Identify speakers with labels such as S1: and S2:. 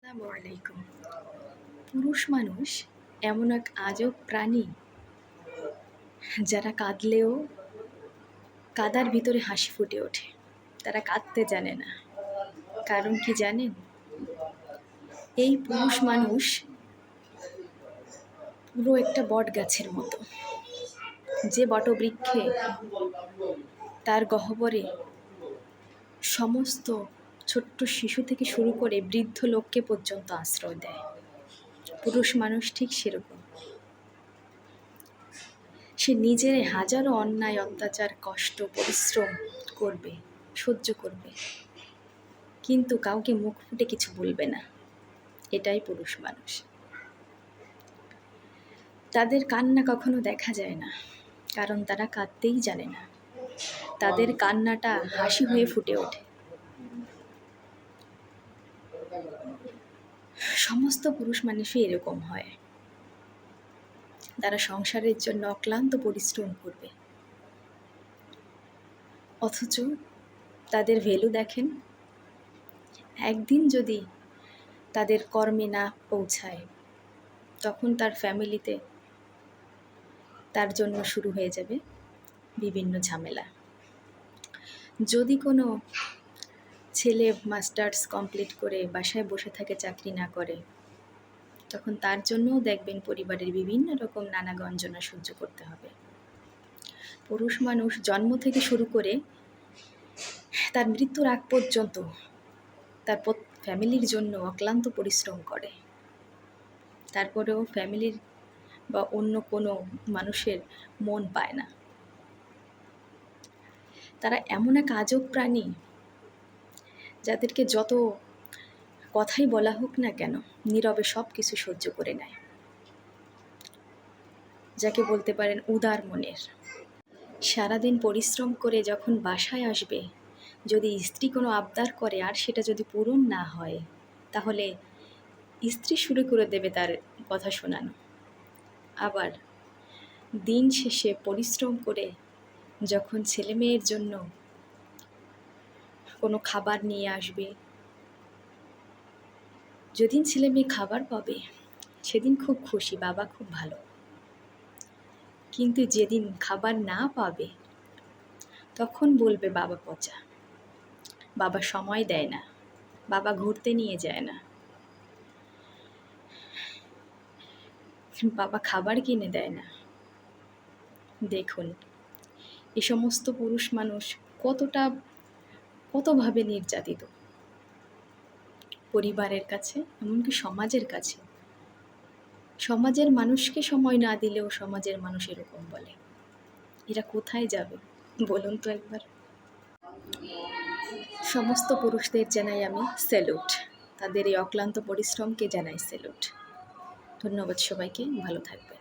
S1: আসসালামু আলাইকুম। পুরুষ মানুষ এমন এক আজব প্রাণী, যারা কাঁদলেও কাদার ভিতরে হাসি ফুটে ওঠে। তারা কাঁদতে জানে না। কারণ কি জানেন? এই পুরুষ মানুষ পুরো একটা বট গাছের মতো, যে বটবৃক্ষে তার গহ্বরে সমস্ত ছোট্ট শিশু থেকে শুরু করে বৃদ্ধ লোককে পর্যন্ত আশ্রয় দেয়। পুরুষ মানুষ ঠিক সেরকম। সে নিজের হাজারো অন্যায়, অত্যাচার, কষ্ট, পরিশ্রম করবে, সহ্য করবে, কিন্তু কাউকে মুখ ফুটে কিছু বলবে না। এটাই পুরুষ মানুষ। তাদের কান্না কখনো দেখা যায় না, কারণ তারা কাঁদতেই জানে না। তাদের কান্নাটা হাসি হয়ে ফুটে ওঠে। সমস্ত পুরুষ মানুষই এরকম হয়। তারা সংসারের জন্য অক্লান্ত পরিশ্রম করবে, অথচ তাদের ভ্যালু দেখেন, একদিন যদি তাদের কর্মে না পৌঁছায়, তখন তার ফ্যামিলিতে তার জন্য শুরু হয়ে যাবে বিভিন্ন ঝামেলা। যদি কোনো ছেলে মাস্টার্স কমপ্লিট করে বাসায় বসে থাকে, চাকরি না করে, তখন তার জন্যও দেখবেন পরিবারের বিভিন্ন রকম নানা গঞ্জনা সহ্য করতে হবে। পুরুষ মানুষ জন্ম থেকে শুরু করে তার মৃত্যুর আগ পর্যন্ত তার ফ্যামিলির জন্য অক্লান্ত পরিশ্রম করে। তারপরেও ফ্যামিলির বা অন্য কোনো মানুষের মন পায় না। তারা এমন এক আজব প্রাণী, যাদেরকে যত কথাই বলা হোক না কেন, নীরবে সব কিছু সহ্য করে নেয়। যাকে বলতে পারেন উদার মনের। সারাদিন পরিশ্রম করে যখন বাসায় আসবে, যদি স্ত্রী কোনো আবদার করে আর সেটা যদি পূরণ না হয়, তাহলে স্ত্রী শুরু করে দেবে তার কথা শোনানো। আবার দিন শেষে পরিশ্রম করে যখন ছেলে মেয়ের জন্য কোনো খাবার নিয়ে আসবে, যেদিন ছেলে মেয়ে খাবার পাবে সেদিন খুব খুশি, বাবা খুব ভালো। কিন্তু যেদিন খাবার না পাবে, তখন বলবে বাবা পচা, বাবা সময় দেয় না, বাবা ঘুরতে নিয়ে যায় না, বাবা খাবার কিনে দেয় না। দেখুন, এই সমস্ত পুরুষ মানুষ কতভাবে নির্যাতিত পরিবারের কাছে, এমনকি সমাজের কাছে। সমাজের মানুষকে সময় না দিলেও সমাজের মানুষ এরকম বলে। এরা কোথায় যাবে বলুন তো একবার? সমস্ত পুরুষদের জানাই আমি স্যালুট। তাদের এই অক্লান্ত পরিশ্রমকে জানাই স্যালুট। ধন্যবাদ সবাইকে, ভালো থাকবেন।